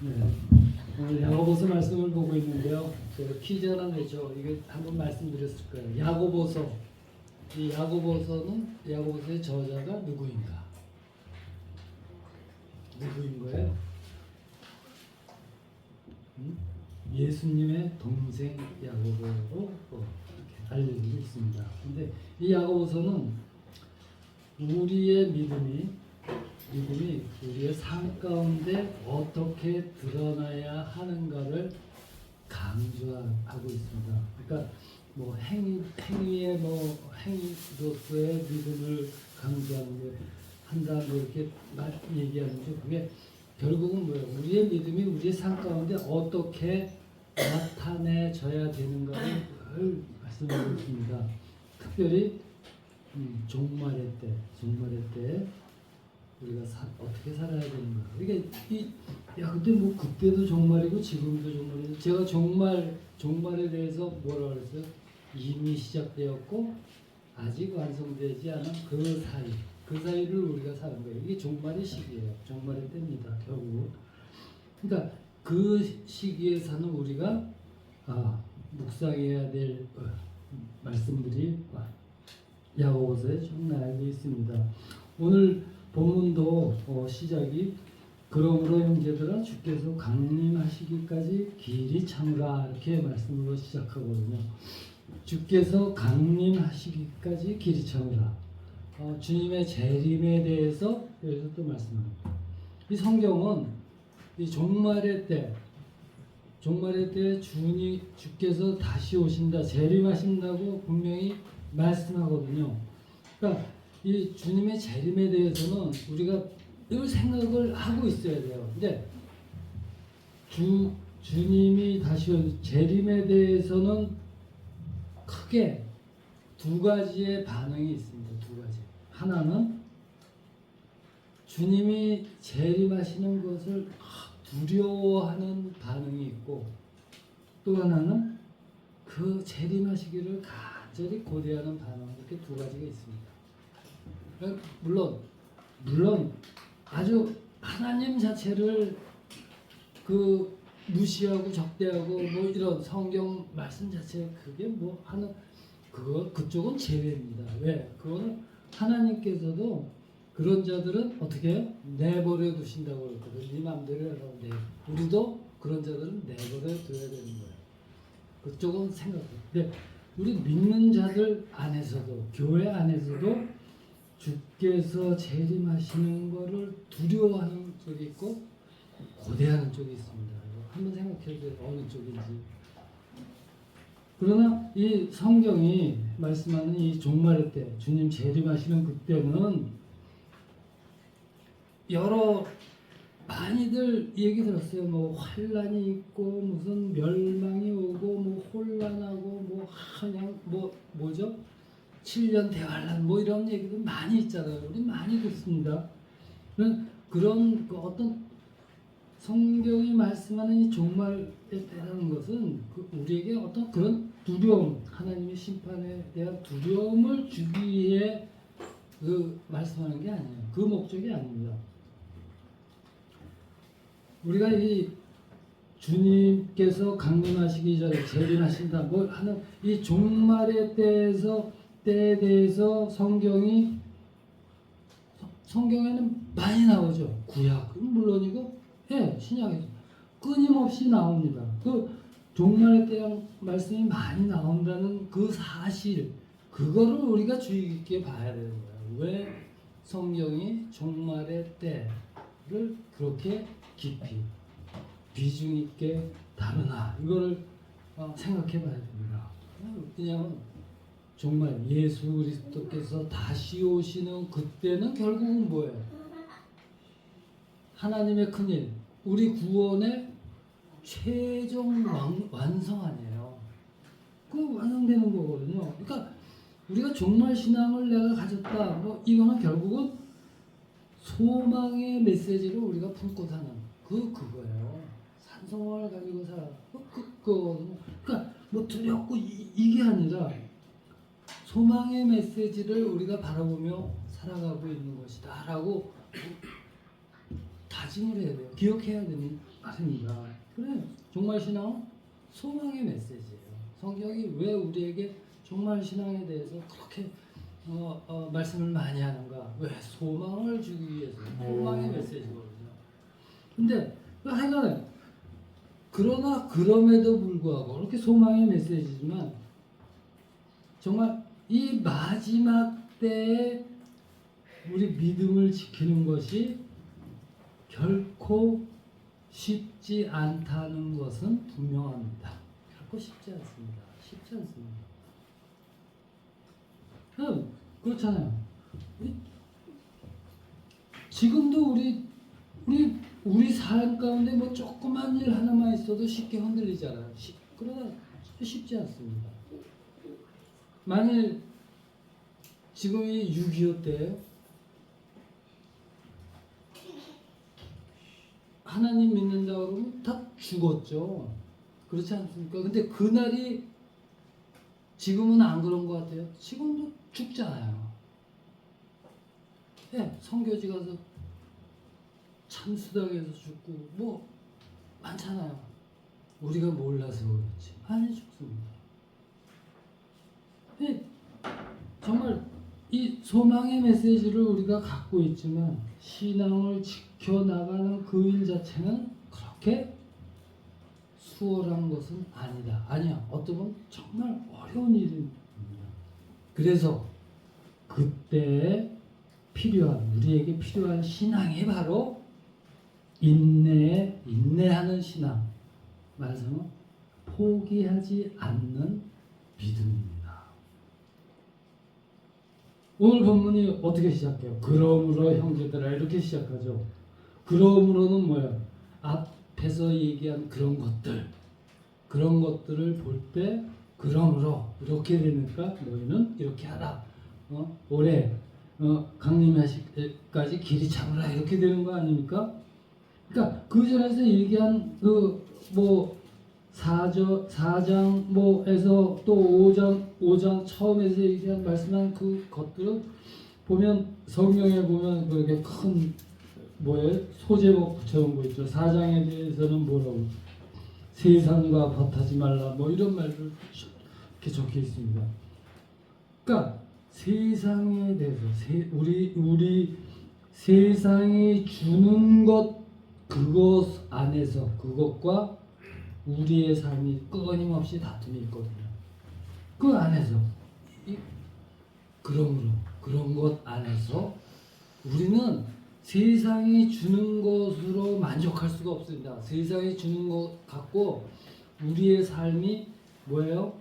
네. 오늘 야고보서 말씀을 보고 있는데요. 제가 퀴즈 하나 내죠. 이게 한번 말씀드렸을 거예요. 야고보서. 이 야고보서의 저자가 누구인가? 누구인 거예요? 예수님의 동생 야고보로 이렇게 알려지고 있습니다. 근데 이 야고보서는 우리의 믿음이 우리의 삶 가운데 어떻게 드러나야 하는가를 강조하고 있습니다. 그러니까 뭐 행위로서의 믿음을 강조하는 게 한다 뭐 이렇게 얘기하는데 그게 결국은 뭐예요? 우리의 믿음이 우리의 삶 가운데 어떻게 나타내져야 되는가를 말씀하고 있습니다. 특별히 종말의 때 우리가 어떻게 살아야 되는가. 그러니까 근데 뭐 그때도 종말이고 지금도 종말이고 제가 종말에 대해서 뭐라 그랬어요? 이미 시작되었고 아직 완성되지 않은 그 사이를 우리가 사는 거예요. 이게 종말의 시기예요. 종말의 때입니다. 결국. 그러니까 그 시기에 사는 우리가 묵상해야 될 말씀들이 야고보서에 쭉 나열되어 있습니다. 오늘 본문도 시작이 그러므로 형제들아 주께서 강림하시기까지 길이 참으라 이렇게 말씀으로 시작하거든요. 주께서 강림하시기까지 길이 참으라. 주님의 재림에 대해서 여기서 또 말씀합니다. 이 성경은 이 종말의 때 주께서 다시 오신다, 재림하신다고 분명히 말씀하거든요. 그러니까 이 주님의 재림에 대해서는 우리가 늘 생각을 하고 있어야 돼요. 근데 주님이 다시 온 재림에 대해서는 크게 두 가지의 반응이 있습니다. 두 가지. 하나는 주님이 재림하시는 것을 두려워하는 반응이 있고 또 하나는 그 재림하시기를 간절히 고대하는 반응. 이렇게 두 가지가 있습니다. 물론 아주 하나님 자체를 무시하고 적대하고 뭐 이런 성경 말씀 자체 그게 뭐 하는 그쪽은 제외입니다. 왜? 그거는 하나님께서도 그런 자들은 어떻게 해요? 내버려 두신다고 그랬거든요. 네 마음대로 하라고. 우리도 그런 자들은 내버려 둬야 되는 거예요. 그쪽은 생각해요. 근데 우리 믿는 자들 안에서도 교회 안에서도 주께서 재림하시는 것을 두려워하는 쪽이 있고 고대하는 쪽이 있습니다. 한번 생각해 보세요. 어느 쪽인지. 그러나 이 성경이 말씀하는 이 종말의 때 주님 재림하시는 그때는 많이들 얘기 들었어요. 뭐 환란이 있고 무슨 멸망이 오고 뭐 혼란하고 뭐 그냥 뭐죠? 7년 대환란 뭐 이런 얘기도 많이 있잖아요. 우리 많이 듣습니다. 그런 어떤 성경이 말씀하는 이 종말에 대한 것은 우리에게 어떤 그런 두려움, 하나님의 심판에 대한 두려움을 주기 위해 말씀하는 게 아니에요. 그 목적이 아닙니다. 우리가 이 주님께서 강림하시기 전에 재림하신다 뭐 하는 이 종말의 때에 대해서 성경에는 많이 나오죠. 구약은 물론이고 신약에서 끊임없이 나옵니다. 그 종말에 대한 말씀이 많이 나온다는 그 사실 그거를 우리가 주의 깊게 봐야 되는 거예요. 왜 성경이 종말의 때를 그렇게 깊이 비중 있게 다루나 이거를 생각해 봐야 됩니다. 왜냐하면 정말 예수 그리스도께서 다시 오시는 그때는 결국은 뭐예요? 하나님의 큰일, 우리 구원의 최종 완성 아니에요. 그 완성되는 거거든요. 그러니까 우리가 종말 신앙을 내가 가졌다. 뭐 이거는 결국은 소망의 메시지를 우리가 품고 사는 그거예요. 산성을 가지고 살아. 그거거든요. 그러니까 뭐 두렵고 이게 아니라 소망의 메시지를 우리가 바라보며 살아가고 있는 것이다라고 다짐을 해야 돼요. 기억해야 되는 말입니다. 그래, 종말 신앙은 소망의 메시지예요. 성경이 왜 우리에게 종말 신앙에 대해서 그렇게 말씀을 많이 하는가? 왜 소망을 주기 위해서 소망의 메시지거든요. 근데 하여간에 그러나 그럼에도 불구하고 그렇게 소망의 메시지지만 정말 이 마지막 때에 우리 믿음을 지키는 것이 결코 쉽지 않다는 것은 분명합니다. 결코 쉽지 않습니다. 쉽지 않습니다. 그렇잖아요. 지금도 우리 삶 가운데 뭐 조그만 일 하나만 있어도 쉽게 흔들리잖아요. 그러나 쉽지 않습니다. 만일 지금이 6.25 때 하나님 믿는다 그러면 다 죽었죠. 그렇지 않습니까? 근데 그날이 지금은 안 그런 것 같아요. 지금도 죽잖아요. 예, 선교지 가서 참수당에서 죽고 뭐 많잖아요. 우리가 몰라서 그렇지 많이 죽습니다. 예, 정말 이 소망의 메시지를 우리가 갖고 있지만 신앙을 지켜나가는 그 일 자체는 그렇게 수월한 것은 아니다. 아니야. 어쩌면 정말 어려운 일입니다. 그래서 그때 우리에게 필요한 신앙이 바로 인내하는 신앙. 말하자면 포기하지 않는 믿음입니다. 오늘 본문이 어떻게 시작해요? 그러므로 형제들아 이렇게 시작하죠. 그러므로는 뭐야? 앞에서 얘기한 그런 것들을 볼 때 그러므로 이렇게 되니까 너희는 이렇게 하라. 올해 강림하시기까지 길이 참으라 이렇게 되는 거 아닙니까? 그러니까 그 전에서 얘기한 뭐 4장 뭐에서 또 5장 처음에서 얘기한 말씀한 그 것들은 보면 성경에 보면 그렇게 큰 소제목 붙여놓은 거 있죠. 4장에 대해서는 뭐라고 세상과 벗하지 말라 뭐 이런 말들 이렇게 적혀 있습니다. 그러니까 세상에 대해서 우리 세상이 주는 그것 안에서 그것과 우리의 삶이 끊임없이 다툼이 있거든요. 그 안에서 그런 것 안에서 우리는 세상이 주는 것으로 만족할 수가 없습니다. 세상이 주는 것 갖고 우리의 삶이 뭐예요?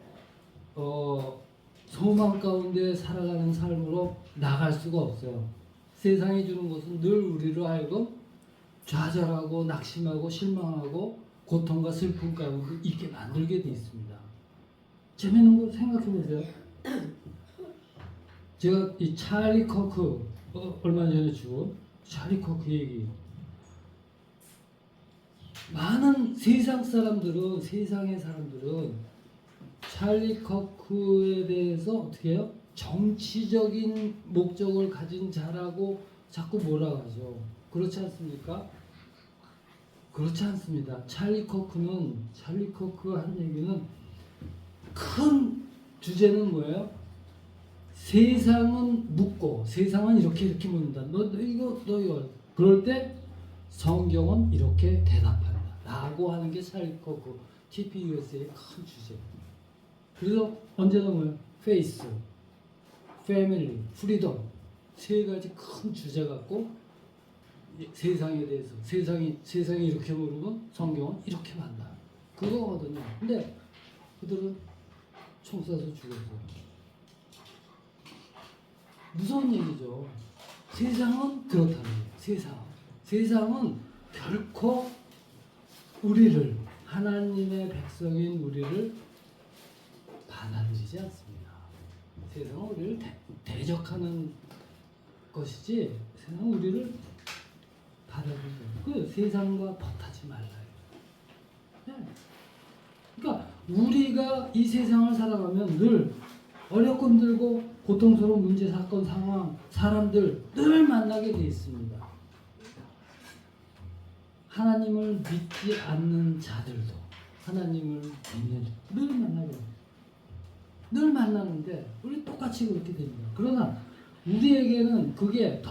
소망 가운데 살아가는 삶으로 나갈 수가 없어요. 세상이 주는 것은 늘 우리로 하여금 좌절하고 낙심하고 실망하고 고통과 슬픔 가운데 있게 만들게 돼 있습니다. 재미있는 거 생각해 보세요. 제가 이 찰리 커크 얼마 전에 죽은 찰리 커크 얘기. 많은 세상의 사람들은 찰리 커크에 대해서 어떻게 해요? 정치적인 목적을 가진 자라고 자꾸 몰아가죠. 그렇지 않습니까? 그렇지 않습니다. 찰리 커크가 한 얘기는 큰 주제는 뭐예요? 세상은 묻고 세상은 이렇게 묻는다. 너 이거 그럴 때 성경은 이렇게 대답한다. 라고 하는 게 찰리 커크 TPUSA의 큰 주제. 그래서 언제나 뭐예요? 페이스, 패밀리, 프리덤 세 가지 큰 주제 갖고 세상에 대해서 세상이 이렇게 모르면 성경은 이렇게 만다. 그거거든요. 근데 그들은 총 쏴서 죽었어요. 무서운 얘기죠. 세상은 그렇다는 거예요. 세상은 결코 우리를 하나님의 백성인 우리를 받아들이지 않습니다. 세상은 우리를 대적하는 것이지 세상은 우리를 그 세상과 벗하지 말라요. 네. 그러니까 우리가 이 세상을 살아가면 늘 어렵고 힘들고 고통스러운 문제, 사건, 상황, 사람들 늘 만나게 돼 있습니다. 하나님을 믿지 않는 자들도 하나님을 믿는 늘 만나게 됩니다. 늘 만나는데 우리 똑같이 그렇게 됩니다. 그러나 우리에게는 그게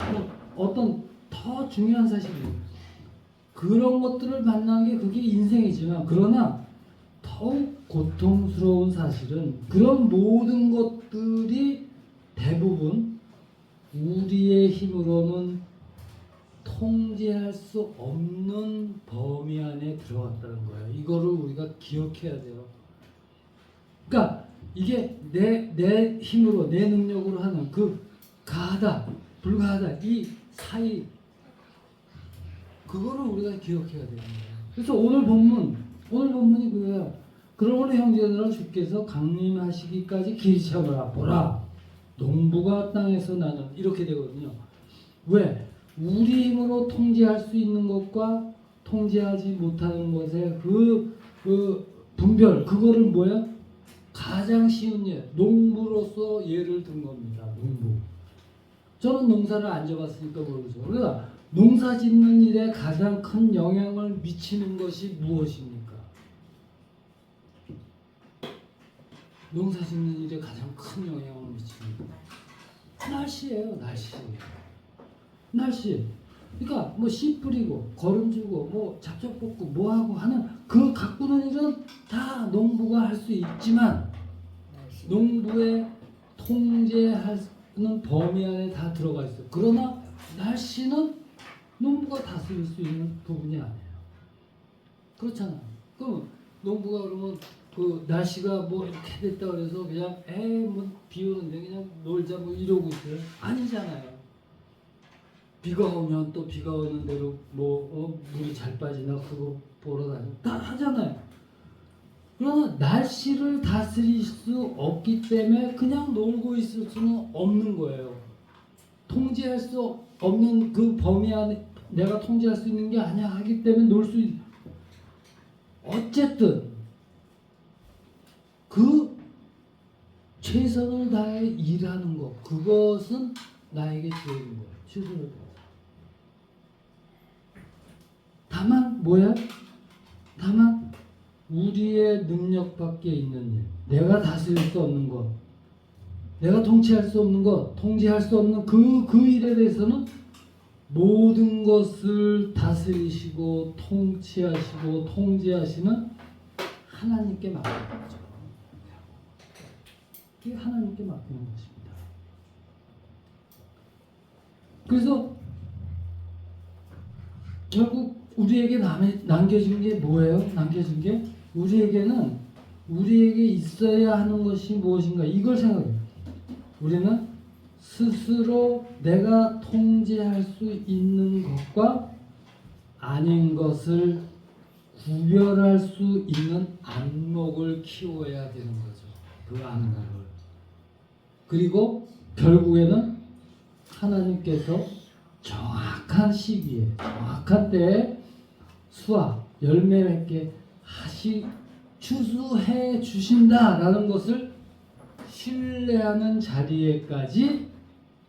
어떤 더 중요한 사실이에요. 그런 것들을 만난 게 그게 인생이지만 그러나 더욱 고통스러운 사실은 그런 모든 것들이 대부분 우리의 힘으로는 통제할 수 없는 범위 안에 들어갔다는 거예요. 이거를 우리가 기억해야 돼요. 그러니까 이게 내 힘으로 내 능력으로 하는 그 가하다 불가하다 이 사이 그거를 우리가 기억해야 됩니다. 그래서 오늘 본문이 그거예요. 그러므로 형제들아 주께서 강림하시기까지 길이 참으라 보라 농부가 땅에서 나는 이렇게 되거든요. 왜? 우리 힘으로 통제할 수 있는 것과 통제하지 못하는 것의 그 분별 그거를 뭐야? 가장 쉬운 예 농부로서 예를 든 겁니다. 농부. 저는 농사를 안 져봤으니까 모르죠. 그러나 농사 짓는 일에 가장 큰 영향을 미치는 것이 무엇입니까? 농사 짓는 일에 가장 큰 영향을 미치는 것 날씨예요. 날씨. 그러니까 뭐 씨 뿌리고 거름주고 뭐 잡초 뽑고 뭐하고 하는 그 가꾸는 일은 다 농부가 할 수 있지만 농부의 통제하는 범위 안에 다 들어가 있어요. 그러나 날씨는 농부가 다스릴 수 있는 부분이 아니에요. 그렇잖아요. 그럼 농부가 그러면 그 날씨가 뭐 이렇게 됐다 그래서 그냥 뭐 비 오는데 그냥 놀자 뭐 이러고 있어요? 아니잖아요. 비가 오면 또 비가 오는 대로 물이 잘 빠지나 그거 보러 다니고 다 하잖아요. 그러나 날씨를 다스릴 수 없기 때문에 그냥 놀고 있을 수는 없는 거예요. 통제할 수 없는 그 범위 안에 내가 통제할 수 있는 게 아니야 하기 때문에 놀 수 어쨌든 그 최선을 다해 일하는 것 그것은 나에게 주어진 거예요. 최선을 다해. 다만 뭐야? 다만 우리의 능력 밖에 있는 일, 내가 다스릴 수 없는 것, 내가 통치할 수 없는 것, 통제할 수 없는 그 일에 대해서는 모든 것을 다스리시고 통치하시고 통제하시는 하나님께 맡기는 거죠. 그게 하나님께 맡기는 것입니다. 그래서 결국 우리에게 남겨진 게 뭐예요? 남겨진 게 우리에게 있어야 하는 것이 무엇인가 이걸 생각해요. 우리는 스스로 내가 통제할 수 있는 것과 아닌 것을 구별할 수 있는 안목을 키워야 되는 거죠. 그 안목을. 그리고 결국에는 하나님께서 정확한 시기에 정확한 때에 수확 열매 맺게 추수해 주신다라는 것을 신뢰하는 자리에까지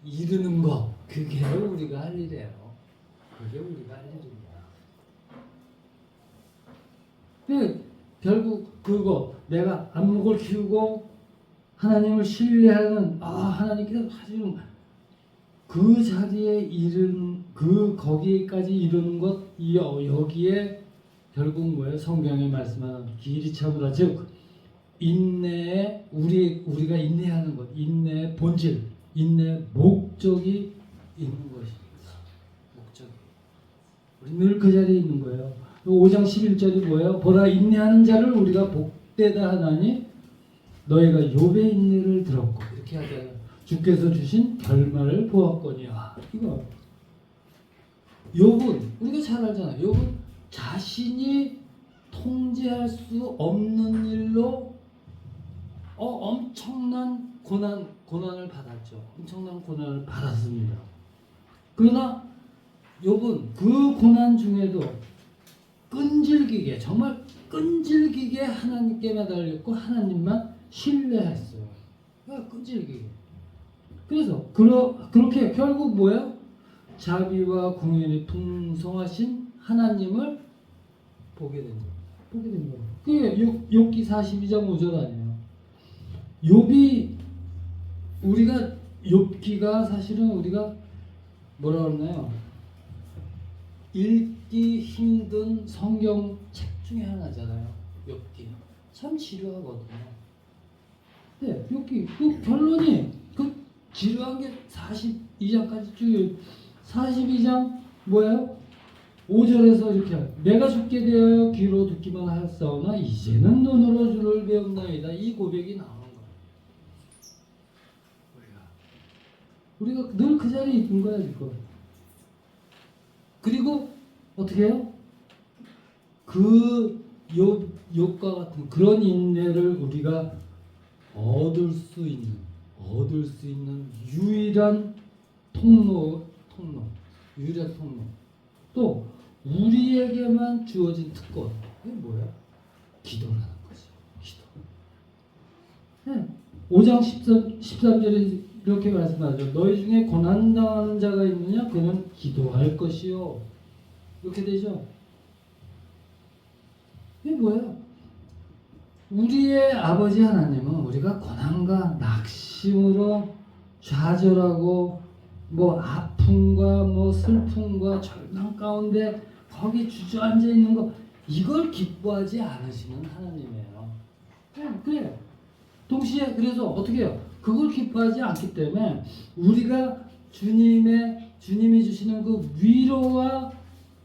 이르는 것 그게 우리가 할 일이에요. 그게 우리가 할 일입니다. 결국 그거 내가 안목을 키우고 하나님을 신뢰하는 하나님께서 하시는 그 자리에 거기까지 이르는 것 여기에 결국 뭐예요? 성경에 말씀하는 길이 참으라 즉 인내에 우리가 인내하는 것, 인내의 본질, 인내의 목적이 있는 것입니다. 목적. 우리 늘 그 자리에 있는 거예요. 5장 11절이 뭐예요? 보라 인내하는 자를 우리가 복되다 하나니 너희가 욥의 인내를 들었고 이렇게 하잖아요. 주께서 주신 결말을 보았거니와 이거 욥은 우리가 잘 알잖아요. 욥은 자신이 통제할 수 없는 일로 엄청난 고난을 받았죠. 엄청난 고난을 받았습니다. 그러나 욥은 그 고난 중에도 정말 끈질기게 하나님께 매달렸고 하나님만 신뢰했어요. 끈질기게. 그래서 그렇게 결국 뭐예요? 자비와 공연이 풍성하신 하나님을 보게 된 거예요. 보게 된 거예요. 그게 욥기 42장 5절 아니에요. 욥이 우리가 욥기가 사실은 우리가 뭐라 그러나요? 읽기 힘든 성경 책 중에 하나잖아요. 욥기 참 지루하거든요. 네, 욥기 그 결론이 그 지루한 게 42장까지 쭉 42장 뭐예요? 5절에서 이렇게 내가 죽게 되어 귀로 듣기만 하였사오나 이제는 눈으로 주를 배운나이다. 이 고백이 나오는 거예요. 우리가 늘 그 자리에 있는 거야 지금. 그리고 어떻게 해요? 그 욥과 같은 그런 인내를 우리가 얻을 수 있는 유일한 유일한 통로. 또 우리에게만 주어진 특권. 이게 뭐야? 기도라는 거죠. 기도. 네. 5장 13절에 이렇게 말씀하죠. 너희 중에 고난당하는 자가 있느냐? 그는 기도할 것이요. 이렇게 되죠. 이게 뭐예요? 우리의 아버지 하나님은 우리가 고난과 낙심으로 좌절하고 뭐 아픔과 뭐 슬픔과 절망 가운데 거기 주저앉아 있는 거 이걸 기뻐하지 않으시는 하나님이에요. 그래요. 동시에 그래서 어떻게 해요? 그걸 기뻐하지 않기 때문에 우리가 주님이 주시는 그 위로와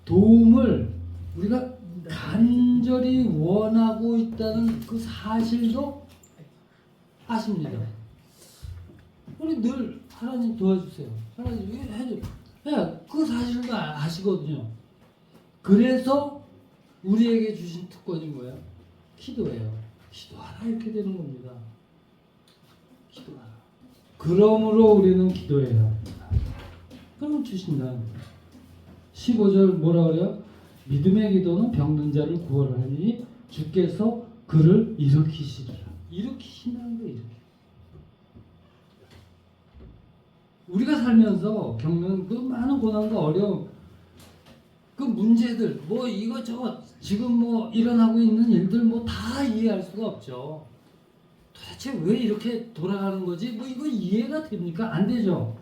도움을 우리가 간절히 원하고 있다는 그 사실도 아십니다. 우리 늘 하나님 도와주세요. 하나님 해줘. 그 사실도 아시거든요. 그래서 우리에게 주신 특권이 뭐예요? 기도예요. 기도하라 이렇게 되는 겁니다. 기도하라. 그러므로 우리는 기도해야 합니다. 그럼 주신다. 15절 뭐라 그래요? 믿음의 기도는 병든 자를 구원하니 주께서 그를 일으키시리라. 일으키신다는 거예요. 우리가 살면서 겪는 그 많은 고난과 어려움, 그 문제들, 뭐 이것저것 지금 뭐 일어나고 있는 일들 뭐 다 이해할 수가 없죠. 도대체 왜 이렇게 돌아가는 거지? 뭐 이거 이해가 됩니까? 안 되죠.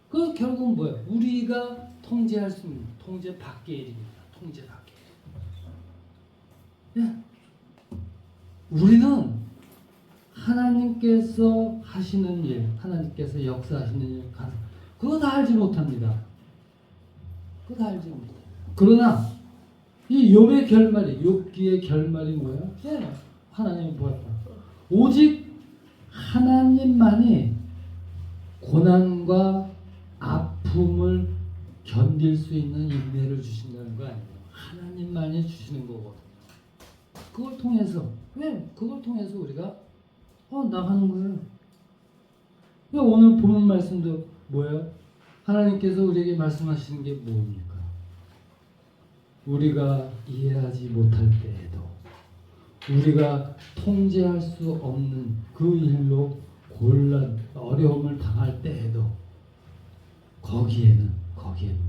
그 결국은 뭐예요? 우리가 통제할 수 있는 통제 밖의 일입니다. 통제 밖의 일. 예. 우리는 하나님께서 하시는 일, 하나님께서 역사하시는 일, 그거 다 알지 못합니다. 그거 다 알지 못해요. 그러나 이 욥의 결말이, 욥기의 결말이 뭐예요? 예. 하나님이 보았다. 오직 하나님만이 고난과 아픔을 견딜 수 있는 인내를 주신다는 거 아니에요. 하나님만이 주시는 거거든요. 그걸 통해서 그걸 통해서 우리가 나가는 거예요. 오늘 보는 말씀도 뭐예요? 하나님께서 우리에게 말씀하시는 게 뭡니까? 우리가 이해하지 못할 때에도 우리가 통제할 수 없는 그 일로 곤란, 어려움을 당할 때에도 거기에는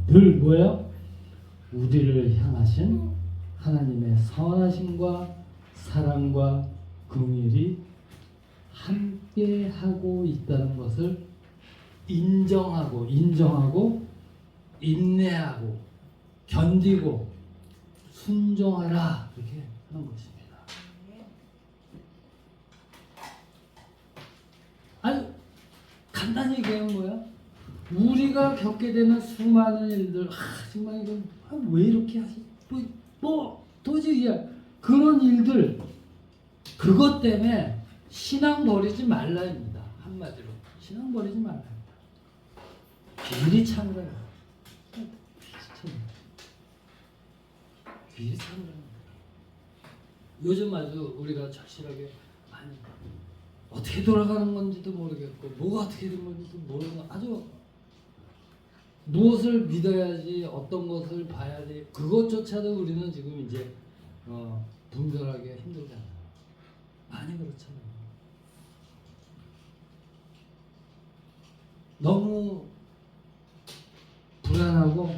늘 뭐예요? 우리를 향하신 하나님의 선하심과 사랑과 긍휼이 함께하고 있다는 것을 인정하고 인내하고 견디고 순종하라 이렇게 하는 것입니다. 아니 간단히 얘기하면 뭐야? 우리가 겪게 되는 수많은 일들, 정말 이건 왜 이렇게 하지? 뭐 도저히 그런 일들, 그것 때문에 신앙 버리지 말라입니다. 한마디로 신앙 버리지 말라입니다. 비리 참으라. 비리 참으라. 요즘 아주 우리가 절실하게 많이 어떻게 돌아가는 건지도 모르겠고 뭐가 어떻게 된 건지도 모르는 아주 무엇을 믿어야지 어떤 것을 봐야지 그것조차도 우리는 지금 이제 분별하기가 힘들잖아요. 많이 그렇잖아요. 너무 불안하고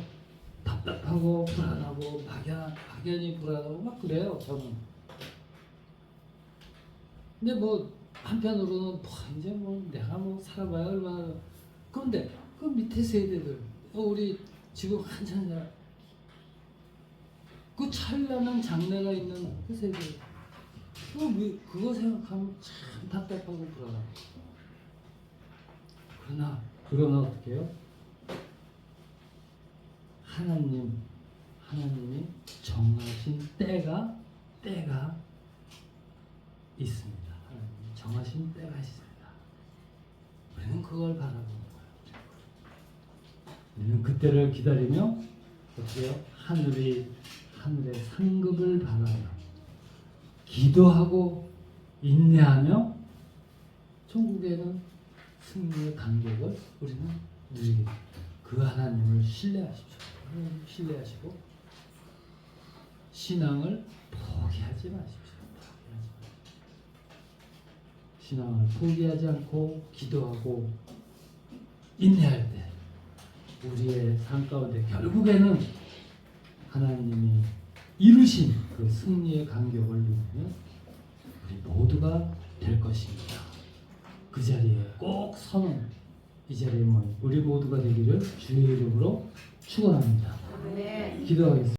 답답하고 불안하고 막연히 불안하고 막 그래요 저는. 근데 뭐 한편으로는 뭐 이제 뭐 내가 뭐 살아봐야 얼마나. 그런데 그 밑에 세대들 우리 지금 한참 그 찬란한 장래가 있는 그 세대 그거 생각하면 참 답답하고 불안하고. 그러나 어떻게 해요? 하나님이 정하신 때가 있습니다. 하나님이 정하신 때가 있습니다. 우리는 그걸 바라보는 거예요. 우리는 그때를 기다리며 어떻게 해요? 하늘의 상급을 바라며 기도하고 인내하며 천국에는 승리의 간격을 우리는 누리게 됩니다. 그 하나님을 신뢰하십시오. 하나님 신뢰하시고 신앙을 포기하지 마십시오. 신앙을 포기하지 않고 기도하고 인내할 때 우리의 삶 가운데 결국에는 하나님이 이루신 그 승리의 간격을 누리는 우리 모두가 될 것입니다. 그 자리에 꼭 서는 이 자리에 모인 우리 모두가 되기를 주의 이름으로 축원합니다. 기도하겠습니다.